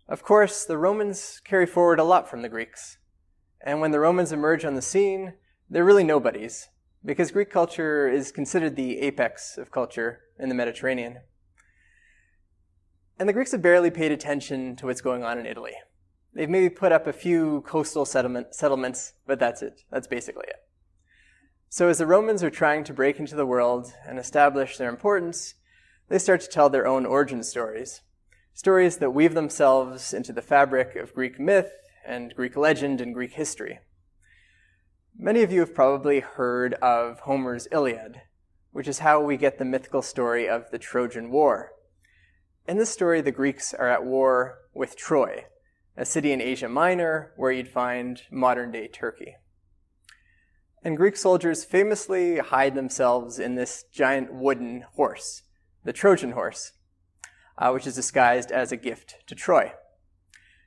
Of course, the Romans carry forward a lot from the Greeks. And when the Romans emerge on the scene, they're really nobodies, because Greek culture is considered the apex of culture in the Mediterranean. And the Greeks have barely paid attention to what's going on in Italy. They've maybe put up a few coastal settlements, but that's it. That's basically it. So as the Romans are trying to break into the world and establish their importance, they start to tell their own origin stories. Stories that weave themselves into the fabric of Greek myth and Greek legend and Greek history. Many of you have probably heard of Homer's Iliad, which is how we get the mythical story of the Trojan War. In this story, the Greeks are at war with Troy, a city in Asia Minor where you'd find modern-day Turkey. And Greek soldiers famously hide themselves in this giant wooden horse, the Trojan horse, which is disguised as a gift to Troy.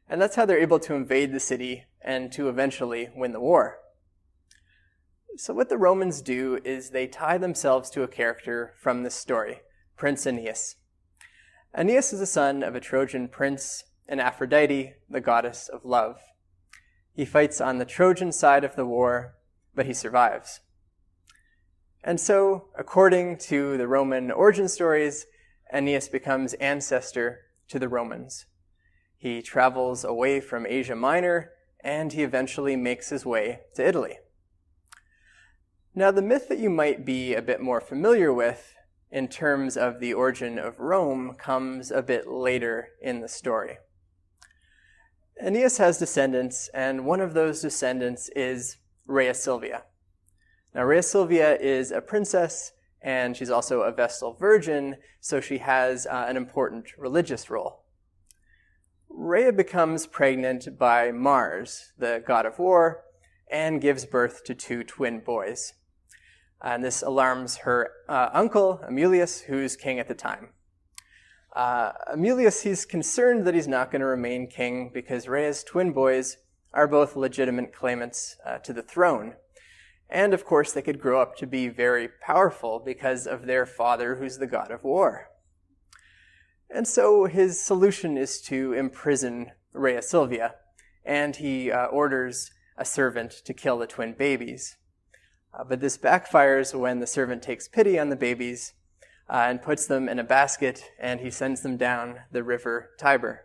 And that's how they're able to invade the city and to eventually win the war. So what the Romans do is they tie themselves to a character from this story, Prince Aeneas. Aeneas is the son of a Trojan prince and Aphrodite, the goddess of love. He fights on the Trojan side of the war, but he survives. And so, according to the Roman origin stories, Aeneas becomes ancestor to the Romans. He travels away from Asia Minor, and he eventually makes his way to Italy. Now, the myth that you might be a bit more familiar with in terms of the origin of Rome comes a bit later in the story. Aeneas has descendants, and one of those descendants is Rhea Silvia. Now, Rhea Silvia is a princess, and she's also a Vestal Virgin, so she has an important religious role. Rhea becomes pregnant by Mars, the god of war, and gives birth to 2 twin boys. And this alarms her uncle, Amulius, who's king at the time. Amulius, he's concerned that he's not going to remain king because Rhea's twin boys are both legitimate claimants to the throne. And of course, they could grow up to be very powerful because of their father, who's the god of war. And so his solution is to imprison Rhea Silvia, and he orders a servant to kill the twin babies. But this backfires when the servant takes pity on the babies and puts them in a basket, and he sends them down the river Tiber.